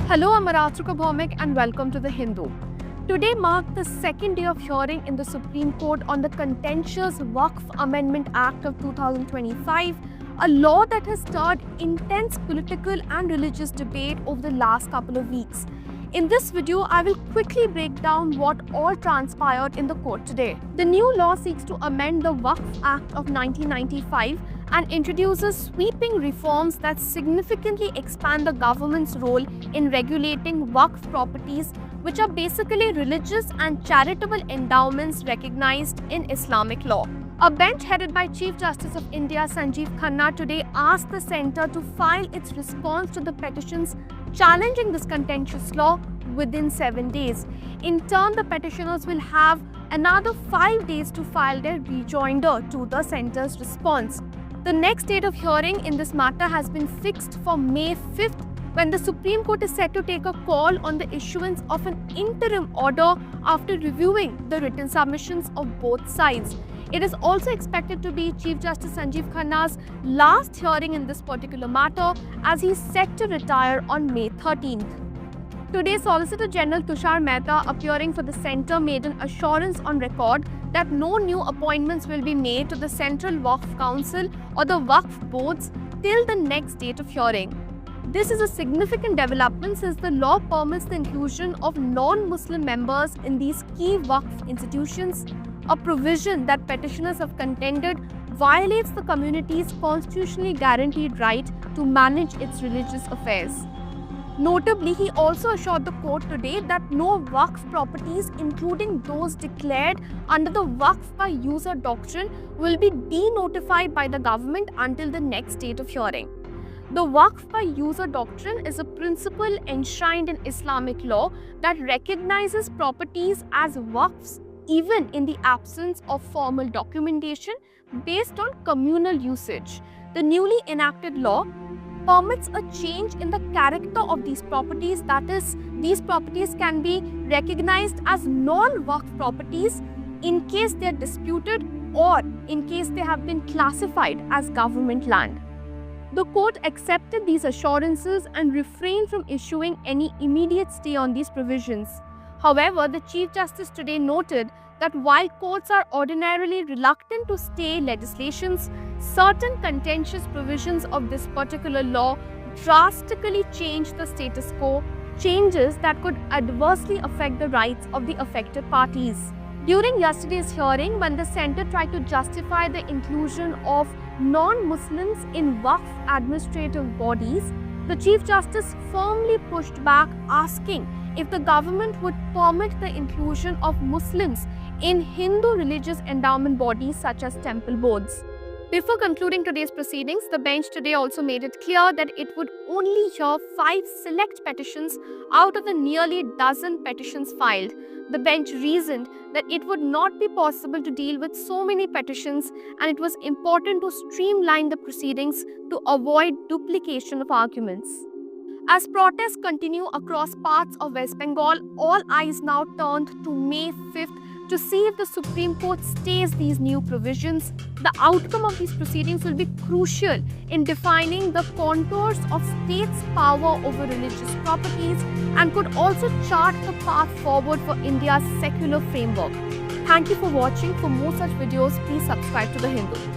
Hello, I'm Aratrika Bhaumik and welcome to The Hindu. Today marked the second day of hearing in the Supreme Court on the contentious Waqf Amendment Act of 2025, a law that has stirred intense political and religious debate over the last couple of weeks. In this video, I will quickly break down what all transpired in the court today. The new law seeks to amend the Waqf Act of 1995 and introduces sweeping reforms that significantly expand the government's role in regulating Waqf properties, which are basically religious and charitable endowments recognized in Islamic law. A bench headed by Chief Justice of India Sanjeev Khanna today asked the centre to file its response to the petitions challenging this contentious law within 7 days. In turn, the petitioners will have another 5 days to file their rejoinder to the centre's response. The next date of hearing in this matter has been fixed for May 5th, when the Supreme Court is set to take a call on the issuance of an interim order after reviewing the written submissions of both sides. It is also expected to be Chief Justice Sanjeev Khanna's last hearing in this particular matter, as he is set to retire on May 13th. Today, Solicitor General Tushar Mehta, appearing for the centre, made an assurance on record that no new appointments will be made to the Central Waqf Council or the Waqf boards till the next date of hearing. This is a significant development since the law permits the inclusion of non-Muslim members in these key Waqf institutions, a provision that petitioners have contended violates the community's constitutionally guaranteed right to manage its religious affairs. Notably, he also assured the court today that no Waqf properties, including those declared under the Waqf by user doctrine, will be denotified by the government until the next date of hearing. The Waqf by user doctrine is a principle enshrined in Islamic law that recognizes properties as waqfs even in the absence of formal documentation based on communal usage. The newly enacted law permits a change in the character of these properties, that is, these properties can be recognized as non-Waqf properties in case they are disputed or in case they have been classified as government land. The court accepted these assurances and refrained from issuing any immediate stay on these provisions. However, the Chief Justice today noted that while courts are ordinarily reluctant to stay legislations, certain contentious provisions of this particular law drastically change the status quo, changes that could adversely affect the rights of the affected parties. During yesterday's hearing, when the centre tried to justify the inclusion of non-Muslims in Waqf administrative bodies, the Chief Justice firmly pushed back, asking if the government would permit the inclusion of Muslims in Hindu religious endowment bodies such as temple boards. Before concluding today's proceedings, the bench today also made it clear that it would only hear 5 select petitions out of the nearly dozen petitions filed. The bench reasoned that it would not be possible to deal with so many petitions, and it was important to streamline the proceedings to avoid duplication of arguments. As protests continue across parts of West Bengal, all eyes now turned to May 5th to see if the Supreme Court stays these new provisions. The outcome of these proceedings will be crucial in defining the contours of states' power over religious properties and could also chart the path forward for India's secular framework. Thank you for watching. For more such videos, please subscribe to The Hindu.